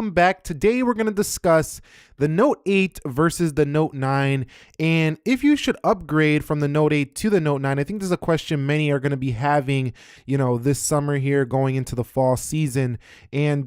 welcome back. Today we're going to discuss the Note 8 versus the Note 9, and if you should upgrade from the Note 8 to the Note 9. I think this is a question many are going to be having, this summer here going into the fall season, and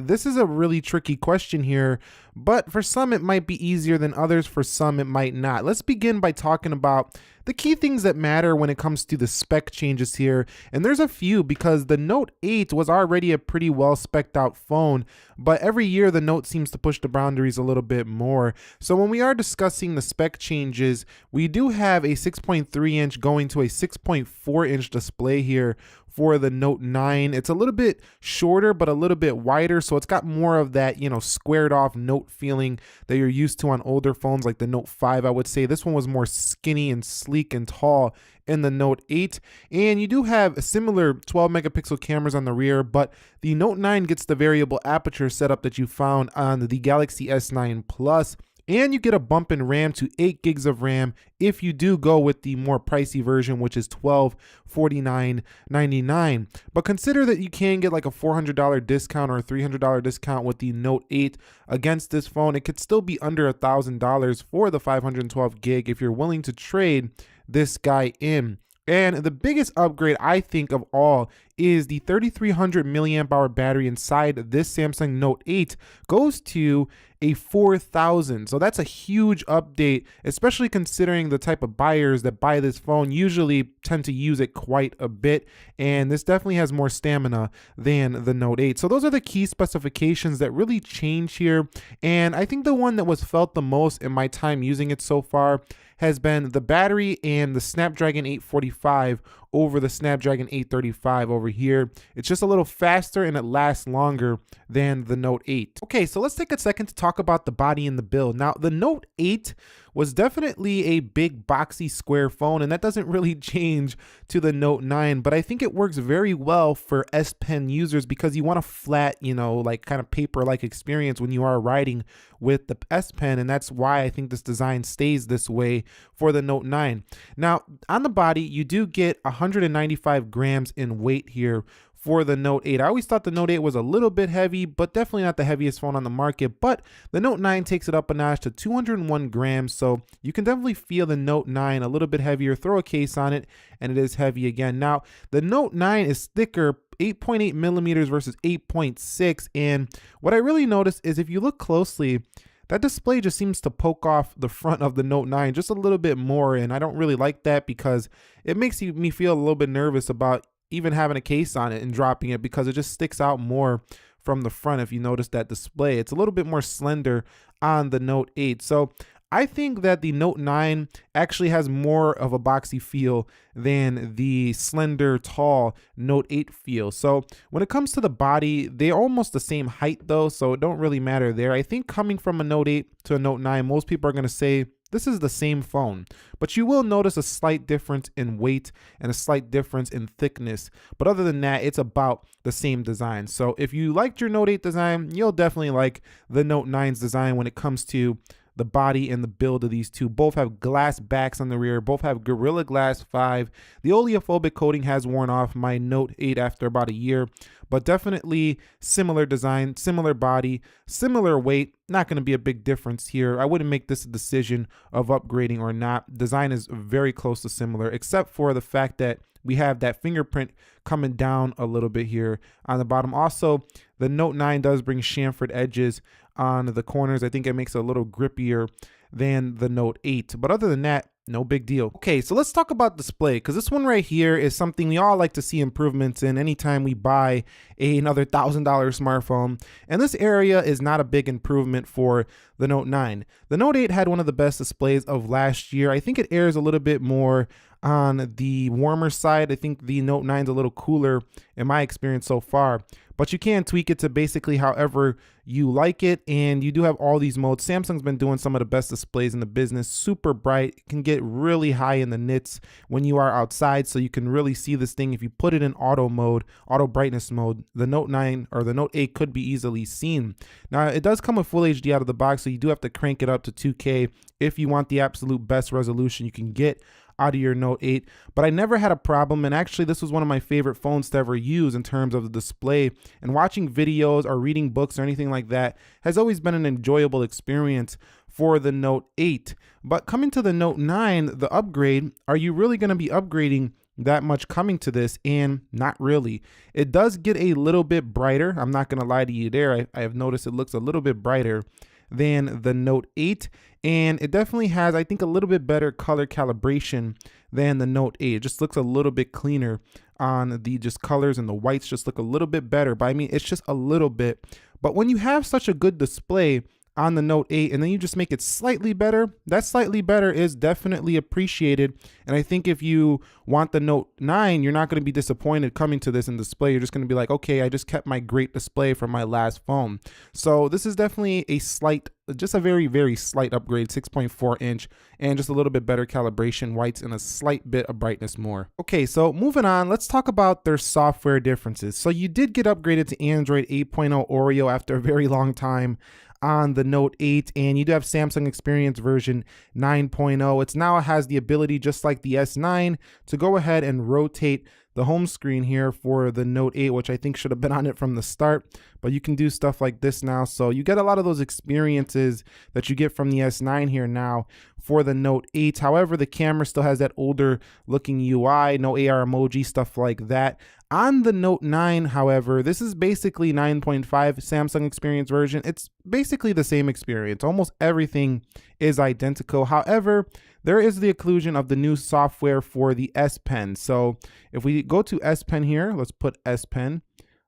this is a really tricky question here, but for some it might be easier than others, for some it might not. Let's begin by talking about the key things that matter when it comes to the spec changes here, and there's a few because the Note 8 was already a pretty well spec'd out phone, but every year the Note seems to push the boundaries a little bit more. So when we are discussing the spec changes, we do have a 6.3 inch going to a 6.4 inch display here for the Note 9. It's a little bit shorter, but a little bit wider. So it's got more of that, squared off Note feeling that you're used to on older phones like the Note 5, I would say. This one was more skinny and sleek and tall in the Note 8. And you do have a similar 12 megapixel cameras on the rear, but the Note 9 gets the variable aperture setup that you found on the Galaxy S9 Plus. And you get a bump in RAM to 8 gigs of RAM if you do go with the more pricey version, which is $1249.99. But consider that you can get like a $400 discount or a $300 discount with the Note 8 against this phone. It could still be under $1,000 for the 512 gig if you're willing to trade this guy in. And the biggest upgrade, I think, of all is the 3300 milliamp hour battery inside this Samsung Note 8 goes to a 4000. So that's a huge update, especially considering the type of buyers that buy this phone usually tend to use it quite a bit. And this definitely has more stamina than the Note 8. So those are the key specifications that really change here. And I think the one that was felt the most in my time using it so far has been the battery and the Snapdragon 845 over the Snapdragon 835 over here. It's just a little faster and it lasts longer than the Note 8. Okay, so let's take a second to talk about the body and the build. Now, the Note 8 was definitely a big boxy square phone, and that doesn't really change to the Note 9, but I think it works very well for S Pen users because you want a flat, like kind of paper-like experience when you are writing with the S Pen, and that's why I think this design stays this way for the Note 9. Now, on the body, you do get 195 grams in weight here for the Note 8. I always thought the Note 8 was a little bit heavy, but definitely not the heaviest phone on the market. But the Note 9 takes it up a notch to 201 grams. So you can definitely feel the Note 9 a little bit heavier. Throw a case on it and it is heavy again. Now, the Note 9 is thicker, 8.8 millimeters versus 8.6. And what I really noticed is if you look closely, that display just seems to poke off the front of the Note 9 just a little bit more. And I don't really like that because it makes me feel a little bit nervous about even having a case on it and dropping it because it just sticks out more from the front. If you notice that display, it's a little bit more slender on the Note 8. So I think that the Note 9 actually has more of a boxy feel than the slender, tall Note 8 feel. So when it comes to the body, they're almost the same height though, so it don't really matter there. I think coming from a Note 8 to a Note 9, most people are going to say this is the same phone, but you will notice a slight difference in weight and a slight difference in thickness. But other than that, it's about the same design. So if you liked your Note 8 design, you'll definitely like the Note 9's design when it comes to the body and the build of these two. Both have glass backs on the rear, both have Gorilla Glass 5. The oleophobic coating has worn off my Note 8 after about a year, but definitely similar design, similar body, similar weight. Not going to be a big difference here. I wouldn't make this a decision of upgrading or not. Design is very close to similar, except for the fact that we have that fingerprint coming down a little bit here on the bottom. Also, the Note 9 does bring chamfered edges on the corners. I think it makes it a little grippier than the Note 8. But other than that, no big deal. Okay, so let's talk about display, because this one right here is something we all like to see improvements in anytime we buy another $1,000 smartphone. And this area is not a big improvement for the Note 9. The Note 8 had one of the best displays of last year. I think it airs a little bit more on the warmer side. I think the Note 9 is a little cooler in my experience so far. But you can tweak it to basically however you like it, and you do have all these modes. Samsung's been doing some of the best displays in the business. Super bright, it can get really high in the nits when you are outside, so you can really see this thing. If you put it in auto mode, auto brightness mode, the Note 9 or the Note 8 could be easily seen. Now, it does come with Full HD out of the box, so you do have to crank it up to 2K if you want the absolute best resolution you can get out of your Note 8, but I never had a problem. And actually, this was one of my favorite phones to ever use in terms of the display, and watching videos or reading books or anything like that has always been an enjoyable experience for the Note 8. But coming to the Note 9, the upgrade, are you really going to be upgrading that much coming to this? And not really. It does get a little bit brighter. I'm not going to lie to you there. I have noticed it looks a little bit brighter than the Note 8, and it definitely has, I think, a little bit better color calibration than the Note 8. It just looks a little bit cleaner on the just colors, and the whites just look a little bit better, but I mean, it's just a little bit. But when you have such a good display on the Note 8 and then you just make it slightly better, that slightly better is definitely appreciated. And I think if you want the Note 9, you're not going to be disappointed coming to this in display. You're just going to be like, okay, I just kept my great display from my last phone. So this is definitely a slight, just a very, very slight upgrade, 6.4 inch, and just a little bit better calibration, whites, and a slight bit of brightness more. Okay, so moving on, let's talk about their software differences. So you did get upgraded to Android 8.0 Oreo after a very long time on the Note 8, and you do have Samsung Experience version 9.0. It's now has the ability, just like the S9, to go ahead and rotate the home screen here for the Note 8, which I think should have been on it from the start, but you can do stuff like this now. So you get a lot of those experiences that you get from the S9 here now for the Note 8. However, the camera still has that older looking UI, no AR emoji, stuff like that. On the Note 9, however, this is basically 9.5 Samsung Experience version. It's basically the same experience. Almost everything is identical. However, there is the inclusion of the new software for the S Pen. So if we go to S Pen here, let's put S Pen.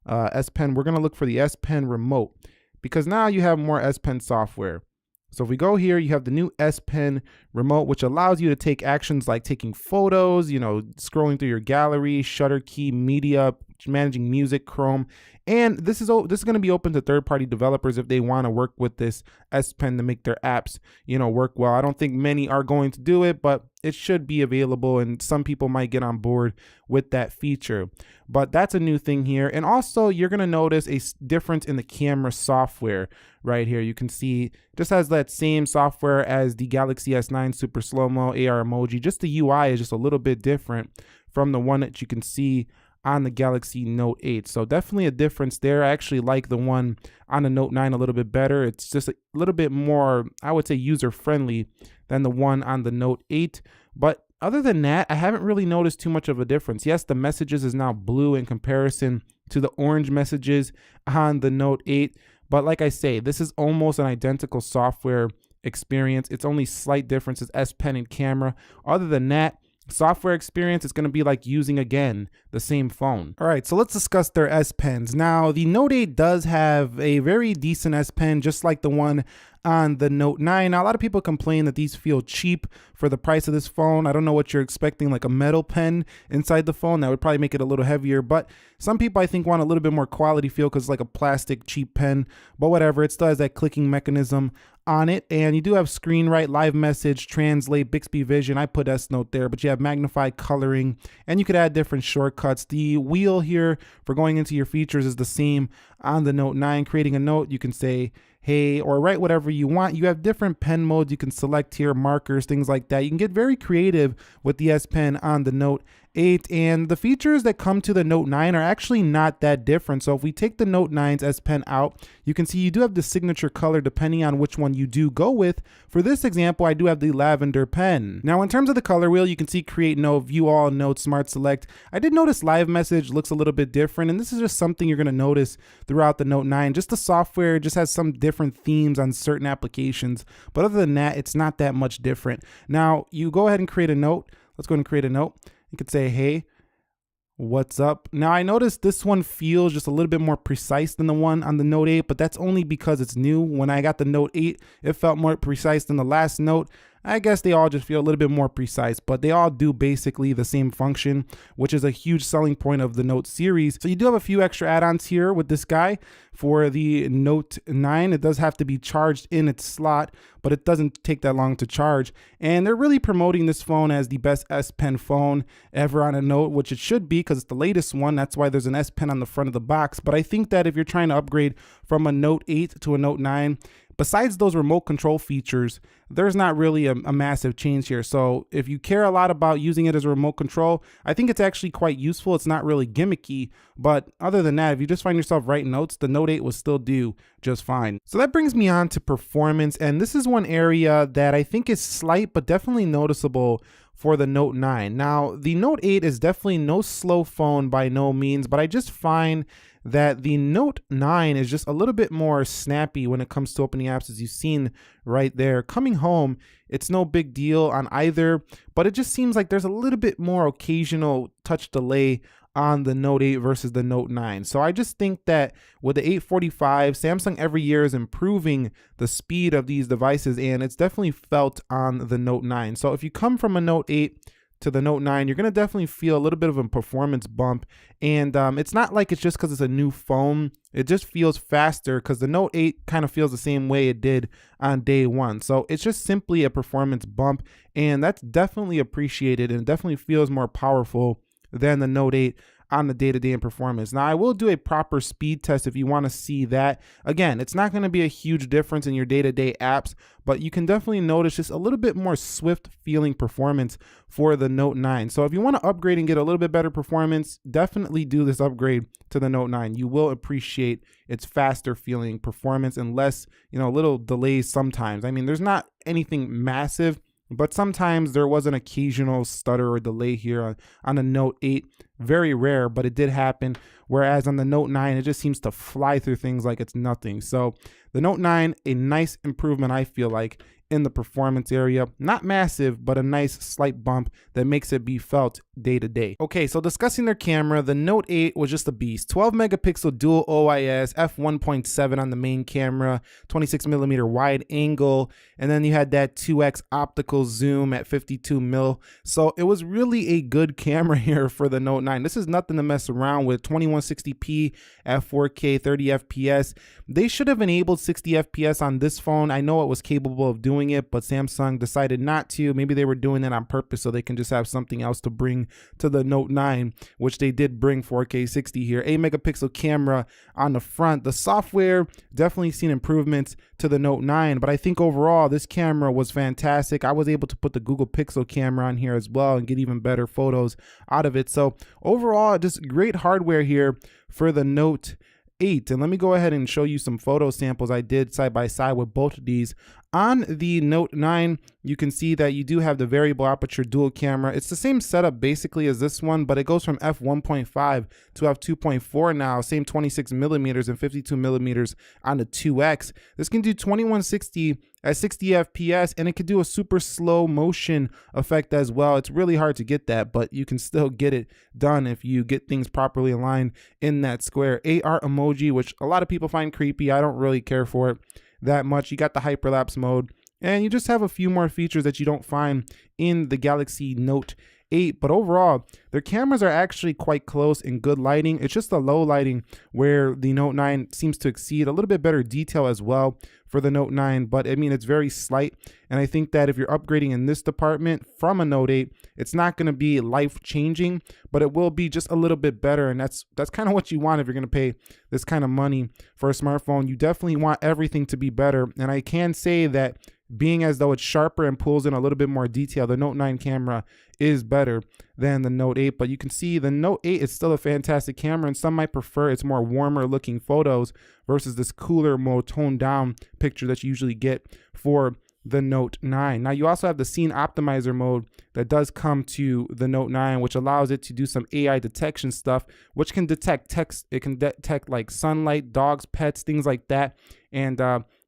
S Pen, we're going to look for the S Pen remote, because now you have more S Pen software. So if we go here, you have the new S Pen remote, which allows you to take actions like taking photos, scrolling through your gallery, shutter key, media, managing music, Chrome. And this is going to be open to third-party developers if they want to work with this S Pen to make their apps, work well. I don't think many are going to do it, but it should be available, and some people might get on board with that feature. But that's a new thing here. And also, you're going to notice a difference in the camera software right here. You can see just has that same software as the Galaxy S9 Super Slow-Mo, AR emoji. Just the UI is just a little bit different from the one that you can see on the Galaxy Note 8. So definitely a difference there. I actually like the one on the Note 9 a little bit better. It's just a little bit more, I would say, user-friendly than the one on the Note 8. But other than that, I haven't really noticed too much of a difference. Yes, the messages is now blue in comparison to the orange messages on the Note 8. But like I say, this is almost an identical software experience. It's only slight differences, S Pen and camera. Other than that, software experience, it's going to be like using, again, the same phone. All right, so let's discuss their S Pens. Now, the Note 8 does have a very decent S Pen, just like the one on the Note 9. Now, a lot of people complain that these feel cheap for the price of this phone. I don't know what you're expecting, like a metal pen inside the phone. That would probably make it a little heavier, but some people, I think, want a little bit more quality feel because it's like a plastic cheap pen, but whatever. It still has that clicking mechanism on it, and you do have screen write, live message, translate, Bixby Vision. I put S Note there, but you have magnified coloring, and you could add different shortcuts. The wheel here for going into your features is the same on the Note 9. Creating a note, you can say hey, or write whatever you want. You have different pen modes you can select here, markers, things like that. You can get very creative with the S Pen on the Note 8, and the features that come to the Note 9 are actually not that different. So if we take the Note 9's S Pen out, you can see you do have the signature color depending on which one you do go with. For this example, I do have the lavender pen. Now, in terms of the color wheel, you can see create note, view all, note, smart select. I did notice live message looks a little bit different, and this is just something you're going to notice throughout the Note 9. Just the software just has some different themes on certain applications, but other than that, it's not that much different. Now, you go ahead and create a note. Let's go ahead and create a note. You could say, hey, what's up? Now, I noticed this one feels just a little bit more precise than the one on the Note 8, but that's only because it's new. When I got the Note 8, it felt more precise than the last Note. I guess they all just feel a little bit more precise, but they all do basically the same function, which is a huge selling point of the Note series. So you do have a few extra add-ons here with this guy. For the Note 9, it does have to be charged in its slot, but it doesn't take that long to charge. And they're really promoting this phone as the best S Pen phone ever on a Note, which it should be because it's the latest one. That's why there's an S Pen on the front of the box. But I think that if you're trying to upgrade from a Note 8 to a Note 9, besides those remote control features, there's not really a massive change here. So if you care a lot about using it as a remote control, I think it's actually quite useful. It's not really gimmicky, but other than that, if you just find yourself writing notes, the Note 8 will still do just fine. So that brings me on to performance, and this is one area that I think is slight but definitely noticeable for the Note 9. Now, the Note 8 is definitely no slow phone by no means, but I just find that the Note 9 is just a little bit more snappy when it comes to opening apps, as you've seen right there. Coming home, it's no big deal on either, but it just seems like there's a little bit more occasional touch delay on the Note 8 versus the Note 9. So I just think that with the 845, Samsung every year is improving the speed of these devices, and it's definitely felt on the Note 9. So if you come from a Note 8 to the Note 9, you're going to definitely feel a little bit of a performance bump. And it's not like it's just because it's a new phone. It just feels faster because the Note 8 kind of feels the same way it did on day one. So it's just simply a performance bump, and that's definitely appreciated and definitely feels more powerful than the Note 8 on the day-to-day in performance. Now, I will do a proper speed test if you want to see that. Again, it's not going to be a huge difference in your day-to-day apps, but you can definitely notice just a little bit more swift feeling performance for the Note 9. So if you want to upgrade and get a little bit better performance, definitely do this upgrade to the Note 9. You will appreciate its faster feeling performance and less, little delays sometimes. I mean, there's not anything massive, but sometimes there was an occasional stutter or delay here on the Note 8. Very rare, but it did happen. Whereas on the Note 9, it just seems to fly through things like it's nothing. So the Note 9, a nice improvement, I feel like, in the performance area. Not massive, but a nice slight bump that makes it be felt day to day. Okay, so discussing their camera, the Note 8 was just a beast. 12 megapixel dual OIS, f1.7 on the main camera, 26 millimeter wide angle, and then you had that 2x optical zoom at 52 mil. So it was really a good camera here for the Note 9. This is nothing to mess around with. 2160p at 4K, 30 FPS. They should have enabled 60 FPS on this phone. I know it was capable of doing it, but Samsung decided not to. Maybe they were doing it on purpose so they can just have something else to bring to the Note 9, which they did bring 4K 60 here. 8 megapixel camera on the front. The software, definitely seen improvements to the Note 9, but I think overall this camera was fantastic. I was able to put the Google Pixel camera on here as well and get even better photos out of it. So overall, just great hardware here for the Note 8. And let me go ahead and show you some photo samples I did side by side with both of these. On the Note 9, you can see that you do have the variable aperture dual camera. It's the same setup basically as this one, but it goes from f1.5 to f2.4 now, same 26 millimeters and 52 millimeters on the 2X. This can do 2160 at 60 FPS, and it can do a super slow motion effect as well. It's really hard to get that, but you can still get it done if you get things properly aligned in that square. AR emoji, which a lot of people find creepy. I don't really care for it that much. You got the hyperlapse mode, and you just have a few more features that you don't find in the Galaxy Note 8. But overall, their cameras are actually quite close in good lighting. It's just the low lighting where the Note 9 seems to exceed. A little bit better detail as well for the Note 9, but I mean, it's very slight. And I think that if you're upgrading in this department from a Note 8, it's not going to be life changing, but it will be just a little bit better. And that's kind of what you want if you're going to pay this kind of money for a smartphone. You definitely want everything to be better. And I can say that being as though it's sharper and pulls in a little bit more detail, the Note 9 camera is better than the Note 8. But you can see the Note 8 is still a fantastic camera, and some might prefer its more warmer looking photos versus this cooler, more toned down picture that you usually get for the Note 9. Now you also have the scene optimizer mode that does come to the Note 9, which allows it to do some AI detection stuff, which can detect text. It can detect like sunlight, dogs, pets, things like that. And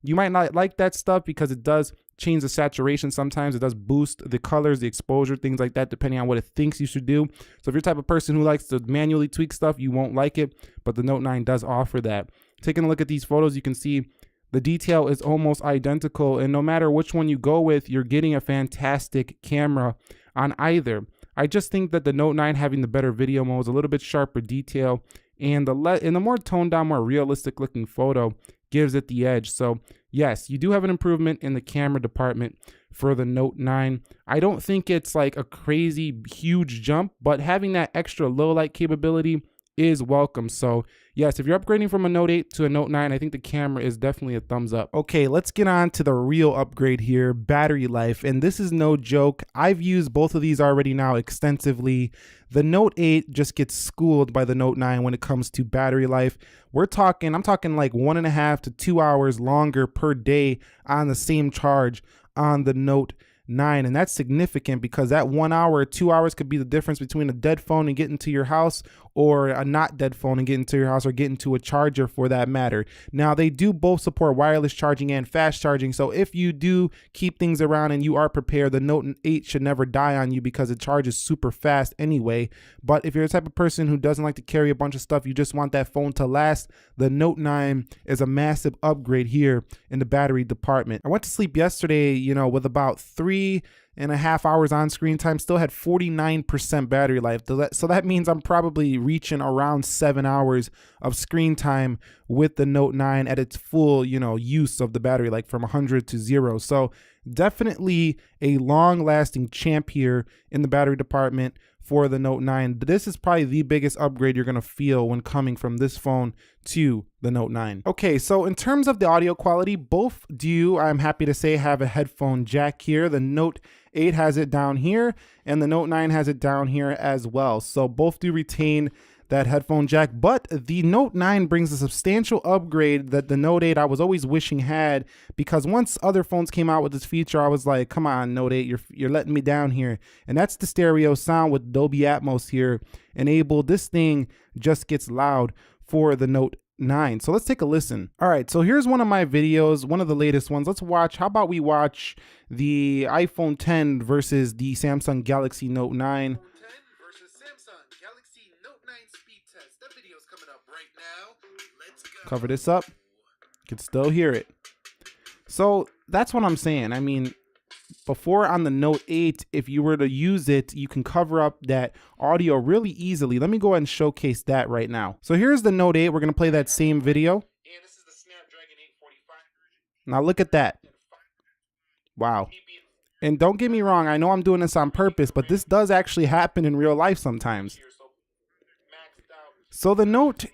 you might not like that stuff because it does change the saturation sometimes. It does boost the colors, the exposure, things like that, depending on what it thinks you should do. So if you're the type of person who likes to manually tweak stuff, you won't like it, but the Note 9 does offer that. Taking a look at these photos, you can see the detail is almost identical, and no matter which one you go with, you're getting a fantastic camera on either. I just think that the Note 9 having the better video mode is a little bit sharper detail, and the more toned down, more realistic looking photo gives it the edge. So yes, you do have an improvement in the camera department for the Note 9. I don't think it's like a crazy huge jump, but having that extra low light capability is welcome. So yes, if you're upgrading from a Note 8 to a Note 9, I think the camera is definitely a thumbs up. Okay, let's get on to the real upgrade here, battery life. And this is no joke. I've used both of these already now extensively. The Note 8 just gets schooled by the Note 9 when it comes to battery life. I'm talking like 1.5 to 2 hours longer per day on the same charge on the Note 9, and that's significant because that 1 hour or 2 hours could be the difference between a dead phone and getting to your house, or a not dead phone and getting to your house, or getting to a charger for that matter. Now, they do both support wireless charging and fast charging, so if you do keep things around and you are prepared, the Note 8 should never die on you because it charges super fast anyway. But if you're the type of person who doesn't like to carry a bunch of stuff, you just want that phone to last, the Note 9 is a massive upgrade here in the battery department. I went to sleep yesterday, with about 3.5 hours on screen time, still had 49% battery life. So that means I'm probably reaching around 7 hours of screen time with the Note 9 at its full, use of the battery, like from 100 to 0. So definitely a long lasting champ here in the battery department for the Note 9. This is probably the biggest upgrade you're gonna feel when coming from this phone to the Note 9. Okay, so in terms of the audio quality, both do, I'm happy to say, have a headphone jack here. The Note 8 has it down here, and the Note 9 has it down here as well. So both do retain that headphone jack, but the Note 9 brings a substantial upgrade that the Note 8 I was always wishing had, because once other phones came out with this feature, I was like, come on, Note 8, you're letting me down here. And that's the stereo sound with Dolby Atmos here enabled. This thing just gets loud for the Note 9. So let's take a listen. All right, so here's one of my videos, one of the latest ones. Let's watch, how about we watch the iPhone 10 versus the Samsung Galaxy Note 9. Cover this up. You can still hear it. So that's what I'm saying. I mean, before on the Note 8, if you were to use it, you can cover up that audio really easily. Let me go ahead and showcase that right now. So here's the Note 8. We're going to play that same video. Now look at that. Wow. And don't get me wrong, I know I'm doing this on purpose, but this does actually happen in real life sometimes. So the Note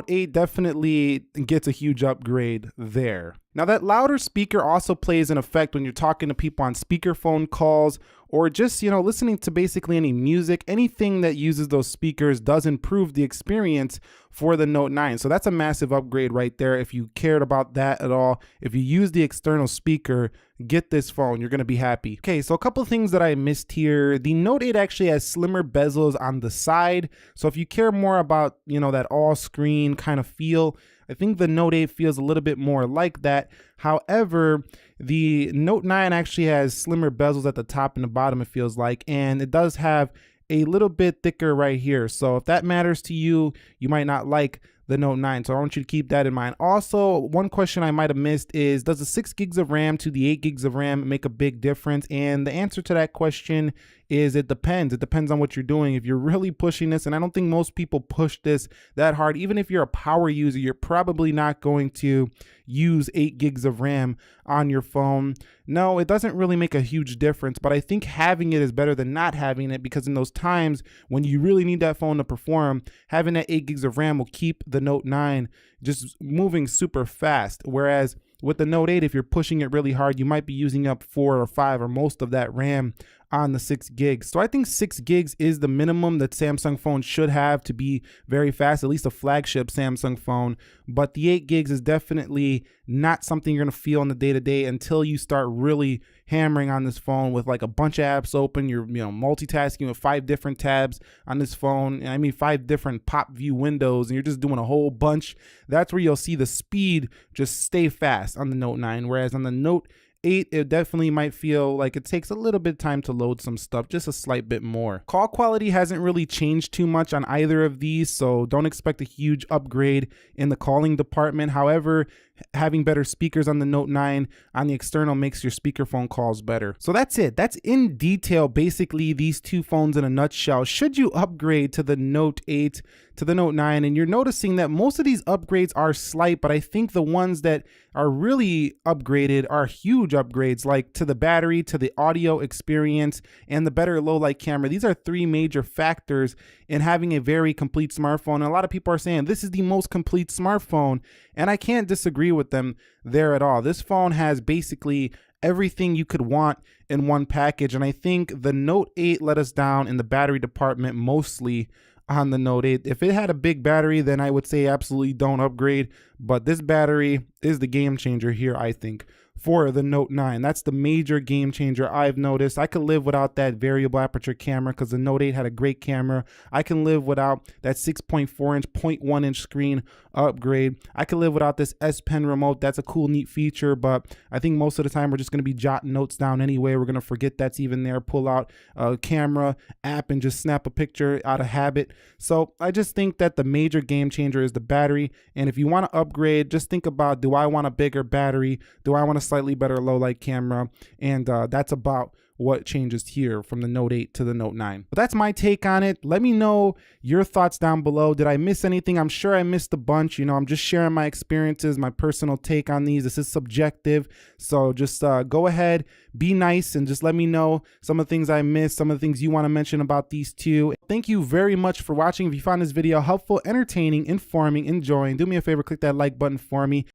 8 definitely gets a huge upgrade there. Now that louder speaker also plays an effect when you're talking to people on speakerphone calls, or just, listening to basically any music. Anything that uses those speakers does improve the experience for the Note 9. So that's a massive upgrade right there. If you cared about that at all, if you use the external speaker, get this phone, you're gonna be happy. Okay, so a couple of things that I missed here. The Note 8 actually has slimmer bezels on the side. So if you care more about, that all screen kind of feel, I think the Note 8 feels a little bit more like that. However, the Note 9 actually has slimmer bezels at the top and the bottom, it feels like, and it does have a little bit thicker right here. So if that matters to you, you might not like the Note 9. So I want you to keep that in mind. Also, one question I might have missed is, does the 6 gigs of RAM to the 8 gigs of RAM make a big difference? And the answer to that question is it depends. It depends on what you're doing. If you're really pushing this, and I don't think most people push this that hard, even if you're a power user, you're probably not going to use 8 gigs of RAM on your phone. No, it doesn't really make a huge difference, but I think having it is better than not having it, because in those times when you really need that phone to perform, having that 8 gigs of RAM will keep the Note 9 just moving super fast. Whereas with the Note 8, if you're pushing it really hard, you might be using up 4 or 5 or most of that RAM on the 6 gigs. So I think 6 gigs is the minimum that Samsung phones should have to be very fast, at least a flagship Samsung phone. But the 8 gigs is definitely not something you're gonna feel in the day-to-day until you start really hammering on this phone with like a bunch of apps open. You're multitasking with 5 different tabs on this phone. I mean 5 different pop view windows, and you're just doing a whole bunch. That's where you'll see the speed just stay fast on the Note 9. Whereas on the Note 8, it definitely might feel like it takes a little bit of time to load some stuff, just a slight bit more. Call quality hasn't really changed too much on either of these, so don't expect a huge upgrade in the calling department. However, having better speakers on the Note 9 on the external makes your speakerphone calls better. So that's it. That's in detail basically these two phones in a nutshell. Should you upgrade to the Note 8 to the Note 9, and you're noticing that most of these upgrades are slight, but I think the ones that are really upgraded are huge upgrades, like to the battery, to the audio experience, and the better low light camera. These are 3 major factors in having a very complete smartphone. And a lot of people are saying this is the most complete smartphone, and I can't disagree with them there at all. This phone has basically everything you could want in one package, and I think the Note 8 let us down in the battery department, mostly on the Note 8. If it had a big battery, then I would say absolutely don't upgrade, but this battery is the game changer here, I think, for the Note 9. That's the major game changer I've noticed. I could live without that variable aperture camera because the Note 8 had a great camera. I can live without that 6.4 inch, 0.1 inch screen upgrade. I could live without this S Pen remote. That's a cool, neat feature, but I think most of the time we're just going to be jotting notes down anyway. We're going to forget that's even there, pull out a camera app and just snap a picture out of habit. So I just think that the major game changer is the battery. And if you want to upgrade, just think about, do I want a bigger battery? Do I want a slightly better low light camera? And that's about what changes here from the Note 8 to the Note 9. But that's my take on it. Let me know your thoughts down below. Did I miss anything? I'm sure I missed a bunch. You know, I'm just sharing my experiences, my personal take on these. This is subjective. So just go ahead, be nice, and just let me know some of the things I missed, some of the things you want to mention about these two. Thank you very much for watching. If you found this video helpful, entertaining, informing, enjoying, do me a favor, click that like button for me.